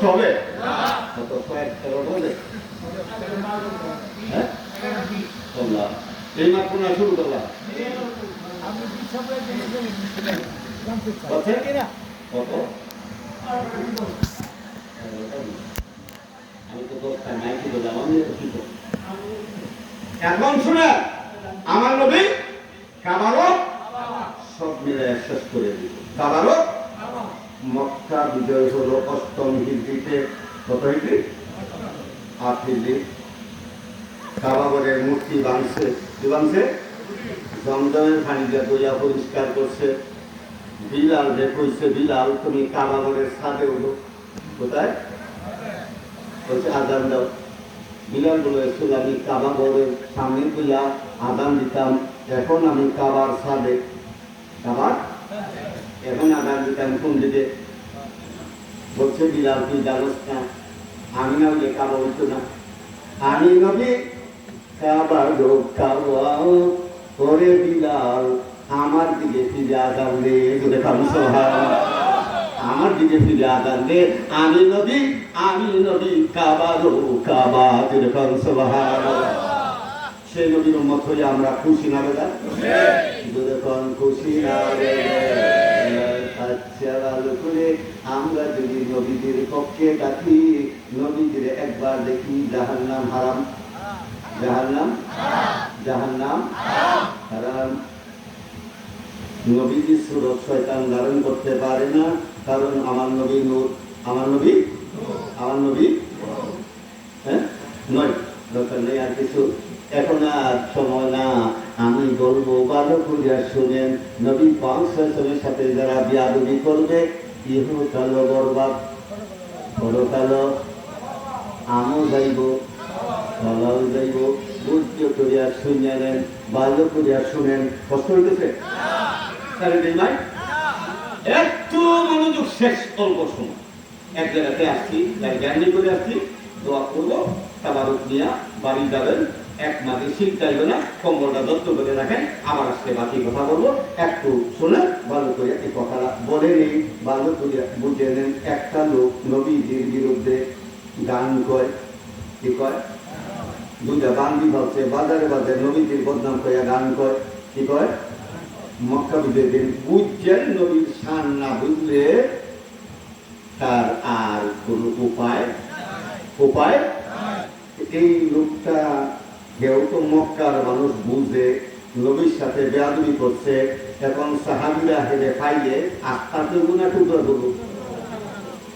হবে কত কয়েক তেরোটা হবে হ্যাঁ বললাম এই মাত্র না শুরু করলাম কত আমি তো দশটায় মাইকে বললাম আমি তো কি করব এখন শুনে আমার নবী কাবারও সব মিলে শেষ করে দিল কাবারও মক্কা বিজয় হলো ৮ম হিজরিতে কত হিজরি ৮ হিজরি কাবাগরের মূর্তি ভাঙছে কি ভাঙছে জমজমের পানি দিয়ে দইয়া পরিষ্কার করছে বিলাল যে কইছে বিলাল তুমি কাবাগরের ছাদে উঠো কোথায় বলছে আজান দাও বিলাল বলেছিল আমি কাবাগরের সামনে তুইয়া আজান দিতাম এখন আমি কাবার ছাদে কাবার এখন আজান দিতাম কোন দিকে বলছে বিলাল তুই জানোস না আমি না ওই কাবা হইতো না আমি নবী কাবার কাবা করে বিলাল আমার দিকে ফিরে আজান দে দেখাম সোহান আমার দিকে ফিরে আজান দে আমি নবী কাবারো কাবা দেখাম সোহান সেই নবীর উম্মত হয়ে আমরা খুশি না বেদা যখন খুশি না আচ্ছা ভালো করে আমরা যদি নবীদের পক্ষে ডাকি নবীদের একবার দেখি জাহান্নাম হারাম জাহান্নাম হারাম নবীজি সুরত শয়তান ধারণ করতে পারে না কারণ আমার নবী নূর আমার নবী হ্যাঁ নয় দরকার নেই আর কিছু এখন আর সময় না আমি বলবো ভালো করিয়া শুনেন নবী পাঁচশনের সাথে যারা বিয়াদবি করবে ইহকাল বরবাদ পরকাল আমও যাইব সবাও যাইব বুদ্ধ করিয়া শুনিয়া নেন ভালো করিয়া শুনেন কষ্ট হইতেছে একটু মনোযোগ শেষ অল্প সময় এক জায়গাতে আসছি জ্ঞানী করে আসছি দোয়া করবো তাবারুক নিয়ে বাড়ি যাবেন এক মাঝে শীত চাইবে না কম্বলটা দত্ত করে রাখেন আবার আজকে বাকি কথা বলবো একটু শুনে ভালো করে এই কথাটা বলে নেই ভালো করে বুঝে নেন একটা লোক নবীজির বিরুদ্ধে গান কয় কি কয় দুইটা বান্দি ভাবছে বাজারে বাজারে নবীজির বদনাম করে গান কয় কি কয় মক্কা বিজয় দিন বুঝছেন নবীর শান না বুঝলে তার আর কোনো উপায় এই লোকটা যেহেতু মক্কার মানুষ বুঝে নবীর সাথে বেয়াদবি করছে এখন সাহাবীরা হেরে পাইলে আটটা করবো না টুকরা করবো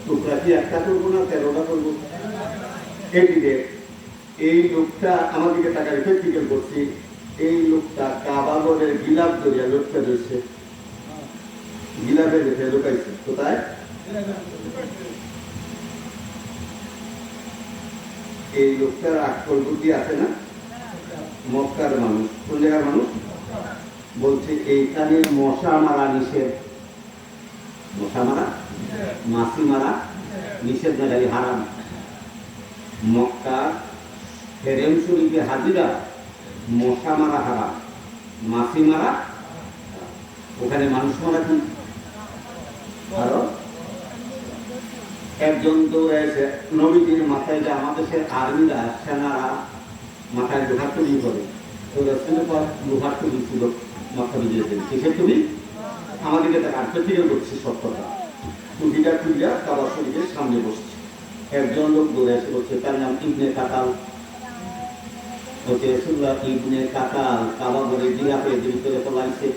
টুকরা কি একটা করবো না 13টা করবো এদিকে এই লোকটা আমাদেরকে টাকা রেখে টিকেল করছি এই লোকটা কাবাগরের গিলাপ ধরিয়া লোকটা রয়েছে গিলাপের রেখে লুকাইছে কোথায় এই লোকটার আকল বুদ্ধি আছে না মক্কার মানুষ কোন জায়গার মানুষ বলছে এইখানে মশা মারা নিষেধ মশা মারা মাছি মারা নিষেধ না খালি হারাম মক্কা হেরেম শরীফে হাজিরা মশা মারা হারাম মাছি মারা ওখানে মানুষ মারা কি আরো একজন দৌড়াইছে নবীজির মাথায় যে আমাদের আর্মিরা সেনারা মাথায় লোহার তুলি করে তো লোহার তুলি ছিল মাথা বিজয় দিন কিসের তুলি আমাদেরকে তাকে আটকে ফিরে করছে সব কথা টুপিটা তুলিয়া কাবার শরীফের সামনে বসছে একজন লোক দৌড়ে এসে বলছে তার নাম ইবনে কাতাল হচ্ছে রসুল্লাহ ইবনে কাতাল কাবাগরের গিলাফে ভিতরে পলাইছে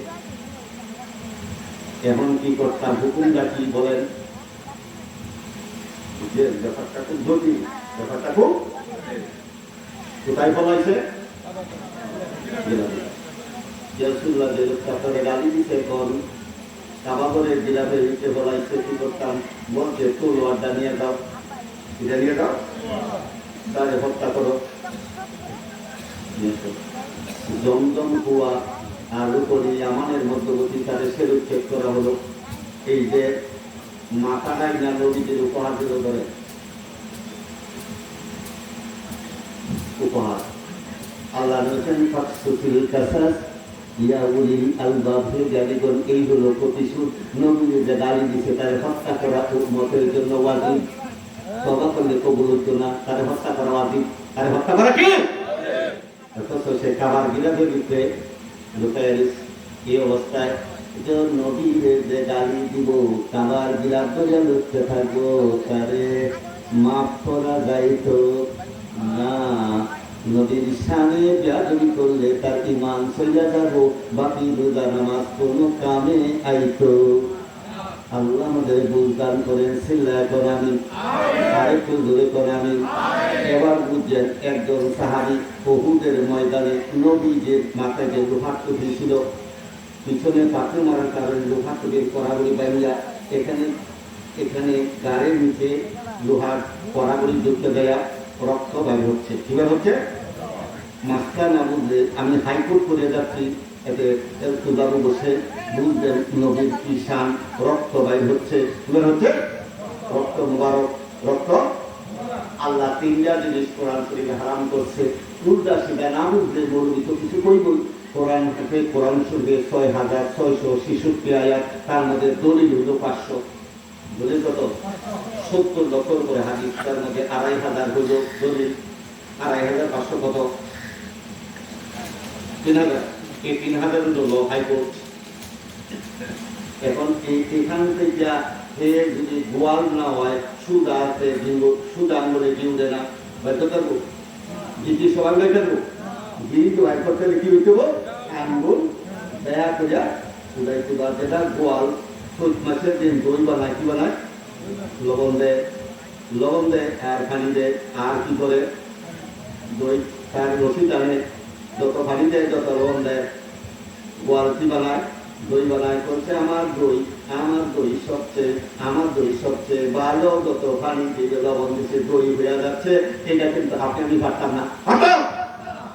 এখন কি করতাম হুকুমটা কি বলেন যে ব্যাপারটা খুব জটিল ব্যাপারটা খুব কোথায় পলাইছে রসুল্লাহ যে লোকটা আপনারা গালি দিতে এখন কাবাগরের গিলাফে ভিতরে পলাইছে কি করতাম বলছে তলোয়ারটা নিয়ে দাও এটা নিয়ে দাও তাহলে হত্যা করো জমজম কুয়া আর উপরে আমানের মধ্যবর্তী তাদের সেরুচ্ছেদ করা হলো এই যে মাথাটাই না নবীদের উপহার দিল ধরে উপহার আল্লাহ এই হলো প্রতিশোধ নবীর যে গালি দিছে তার হত্যা করা উম্মতের জন্য ওয়াজিব করলে কবুল হতো না, তারে হত্যা করা ওয়াজিব, তারে হত্যা করা কি? অথচ সে কাবার গিলাফের ভিতরে লুকায় রয়েছে। এই অবস্থায় যে নবীর যে গালি দিব, কাবার গিলাফ ধরে লুকতে থাকবো, তারে মাফ করা যাইতো না। নবীর সামনে বেয়াদবি করলে তার ঈমান চলে যাব, বাকি রোজা নামাজ কোনো কামে আইতো। আল্লাহ আমাদের বুঝদান করেন, চিল্লায় করে আমিন, আরেকটু জোরে করে আমিন। এবার বুঝছেন, একজন সাহাবী উহুদের ময়দানে নবীজির মাথায় যে লোহার টুপি ছিল, পিছনে পাথর মারার কারণে লোহার টুপির কড়াগুড়ি বাইরা এখানে এখানে গাড়ির নিচে লোহার কড়াগুড়ি ঢুকে দেয়া, রক্ত বাইর হচ্ছে। কি বের হচ্ছে? মাস্টার না বুঝলে আমি হাইকোর্ট করে যাচ্ছি, এতে সুদারু বসে বুঝবেন নবীর কি শান, রক্ত বাইর হচ্ছে। কি বের হচ্ছে? রক্ত মুবারক, রক্ত। আল্লাহ তিনটা জিনিস কোরআন শরীফে হারাম করছে, উল্টা সিধা না বুঝলে মৌলবি তো কিছু কইবই। কোরআন থেকে কোরআন শরীফে ৬,৬৬৬ আয়াত, তার মধ্যে দলিল হলো ৫০০। দলিল কত? ৭০ লক্ষ করে হাদিস, তার মধ্যে ২,৫০০ হলো দলিল। ২,৫০০ কত? ৩,০০০। এই ৩,০০০ হলো হাইকোর্ট। এখন এখান থেকে যদি গোয়াল না হয়, সুদ আছে, সুদ আঙ্গুলে ডিউ দেয় না, হয়তো করবো জিটি সবাই হয়ে করবো। জিটি হাই করতে হলে কি হইতে হবো? আঙ্গুল দেয়া করিয়া সুদাইতে বা যেটা গোয়াল চৈত মাসের দিন দই বানায়, কি বানায়? লবণ দেয়, লবণ দেয় আর পানি দেয়, আর কি করে দই তার রসি টানে, যত পানি দেয় যত লবণ দেয়, গোয়াল কি বানায়? দই বানায়। করছে আমার দই, আমার দই সবচেয়ে, আমার দই সবচেয়ে ভালো, যত পানি দিবে লবণ দিচ্ছে দই হয়ে যাচ্ছে। এটা কিন্তু আপনি আমি পারতাম না।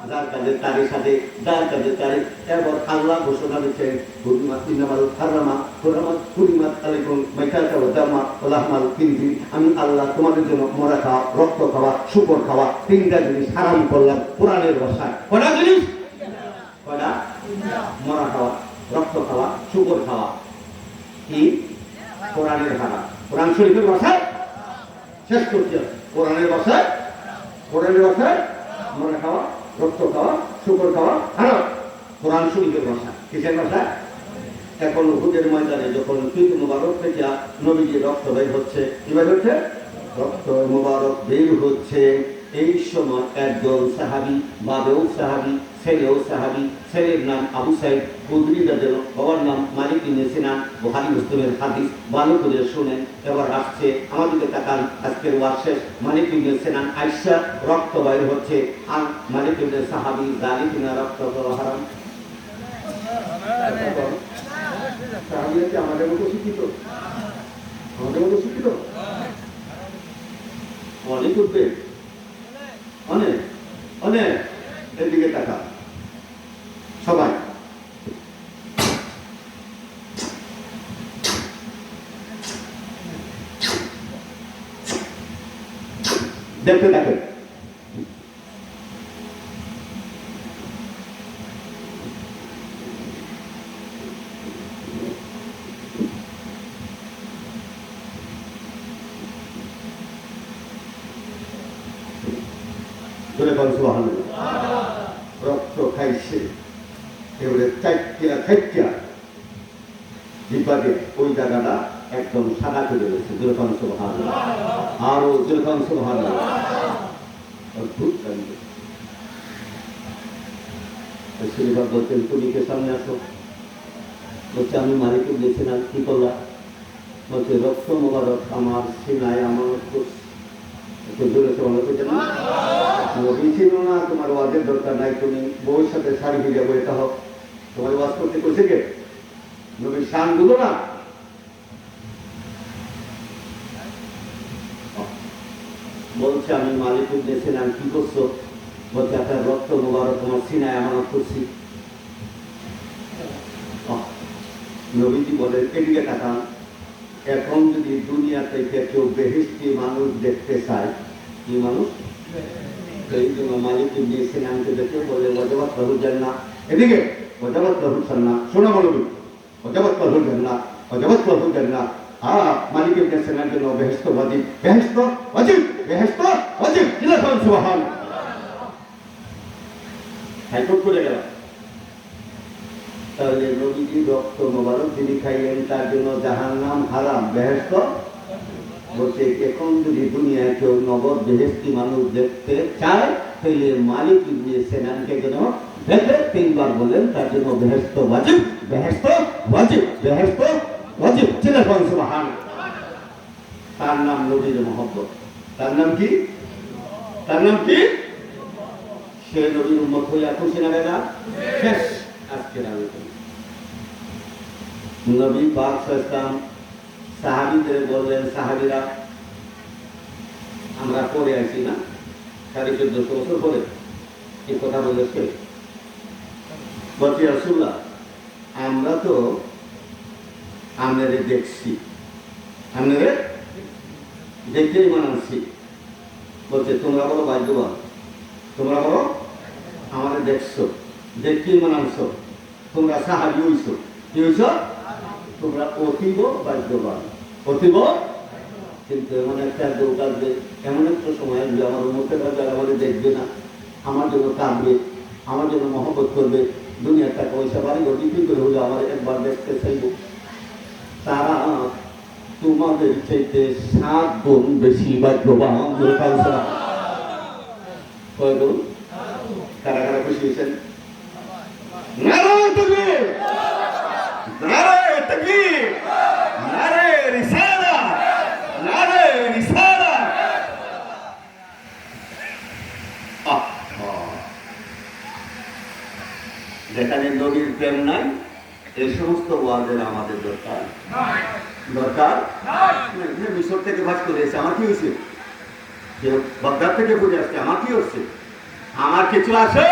যার কাজে তারই সাথে, যার কাজে তারই। এবার আল্লাহ ঘোষণা দিচ্ছেন, আমি আল্লাহ তোমাদের জন্য মরা খাওয়া, রক্ত খাওয়া, শুকর খাওয়া, তিনটা জিনিস হারাম করলাম কোরআনের ভাষায়। কয়টা জিনিস? কয়টা? মরা খাওয়া, রক্ত খাওয়া, শুকর খাওয়া। কি? কোরআনের হারাম। কোরআন শরীফের ভাষায় শেষ করছে, কোরআনের ভাষায়, কোরআনের ভাষায় মরা খাওয়া, রক্ত খাওয়া, শুকর খাওয়া হারাম। কোরআন শরীফের ভাষা। কিসের ভাষা? এখন উহুদের ময়দানে যখন পিঠ মুবারক থেকে নবীজির রক্ত বের হচ্ছে, কি বের হচ্ছে? রক্ত মুবারক বের হচ্ছে। এই সময় একজন সাহাবী, বাবেও সাহাবী, ছেলেও সাহাবী, ছেলের নাম আবু সাইদ খুদরি রাদিয়াল্লাহু, বাবার নাম মালিক ইবনে সিনান। বুখারী মুসলিমের হাদিস, ভালো করে শুনেন। এবার আসছে, আমাদেরকে তাকান, আজকের ওয়াজ শেষ। মালিক ইবনে সিনান আয়েশা, রক্ত বাইর হচ্ছে। আর মালিক ইবনে সাহাবী জানি কিনা রক্ত হারাম? সাহাবীরা কি আমাদের মতো শিক্ষিত? আমাদের মতো শিক্ষিত? অনেক উঠবে, অনেক অনেক। এদিকে টাকা সবাই দেখতে থাকেন। রক্ত খাইছে, এবারে চাইটিয়া খাইটিয়া বিভাগে ওই জায়গাটা একদম সাদা করে গেছে। যেরকম সুবহানাল্লাহ, আরো যেরকম সুবহানাল্লাহ। অদ্ভুত কাণ্ড। শ্রীবাদ বলছেন, তুমি কে সামনে আসো? বলছে আমি মালিক গেছিলাম। কি করলা? বলছে রক্ত মোবারক আমার সিনায় আমানত করছে। নবী ছিল না, তোমার ওয়াজের দরকার নাই, তুমি বউয়ের সাথে শাড়ি ভিজে বইতে হোক, তোমার ওয়াজ করতে করছে কে? নবীর শান গুলো না। বলছে আমি মালিক গেছিলাম। কি করছো? বলছে আপনার রক্ত মোবারক তোমার সিনায় আমানত করছি। নবীজি বলেন, এদিকে তাকান। এখন যদি দুনিয়া থেকে কেউ বেহেশতি মানুষ দেখতে চায়, কি মানুষ? এই জন্য মালিক ইবনে সিনানকে দেখে বলে ওয়াজাবাত লাহুল জান্নাহ। এদিকে ওয়াজাবাত লাহুল জান্নাহ। শোনা বলবি, ওয়াজাবাত লাহুল জান্নাহ, ওয়াজাবাত লাহুল জান্নাহ। মালিকের কাছে না জন্য বেহেশত ওয়াজিব, বেহেশত ওয়াজিব, বেহেশত ওয়াজিব। চিল্লান সুবহানাল্লাহ। হাইকোর্ট করে গেল। তাহলে নবীজি রক্ত মোবারক যিনি খাইলেন তার জন্য জাহান্নাম হারাম, বেহেশত বলছে। এখন যদি দুনিয়ায় কেউ নগদ বেহেশতি মানুষ দেখতে চায় তাহলে মালিক ইবনে সিনানকে যেন দেখে 3 বার বলেন তার জন্য বেহেশত ওয়াজিব, বেহেশত ওয়াজিব, বেহেশত ওয়াজিব। চিল্লান সুবহানাল্লাহ। তার নাম নবীর মহব্বত। তার নাম কি? তার নাম কি? সে নবীর উম্মত হইয়া খুশি না বেদা? শেষ আজকের আলোচনা। নবী পাক সাল্লাল্লাহু সাহাবীদের বললেন, সাহাবীরা আমরা পরে আছি না 1450 বছর পরে এই কথা বলেছে। বলছি রাসূলুল্লাহ আমরা তো আপনাদের দেখছি, আপনাদের দেখতেই মানাচ্ছি। বলছে তোমরা বলো ভাগ্যবান, তোমরা বলো আমাদের দেখছো, দেখতেই মানাচ্ছ, তোমরা সাহাবী হইছো। কি হইছ? তোমরা অতীব ভাগ্যবান, অতীব। কিন্তু এমন একটা লোক আসবে, এমন একটা সময় আসবে আমার উম্মতের কাছে আমাদের দেখবে না, আমার জন্য কাঁদবে, আমার জন্য মহব্বত করবে, দুনিয়ার টাকা পয়সা বাড়ি ঘর বিক্রি করে হলে আমার একবার দেখতে চাইব। তারা তোমাদের চাইতে 7 গুণ বেশি ভাগ্যবান। কয় গুণ? কারা কারা খুশি হয়েছেন? নারায়ে তাকবীর, নারায়ে তাকবীর, নারায়ে রিসালাত, নারায়ে রিসালাত। যেখানে নবীর প্রেম নাই এই সমস্ত ওয়াজের আমাদের দরকার দরকার মিশর থেকে ভাগ করে এসে আমার কি হয়েছে? বাগদাদ থেকে ঘুরে আসছে, আমার কি হচ্ছে? আমার কিছু আছে?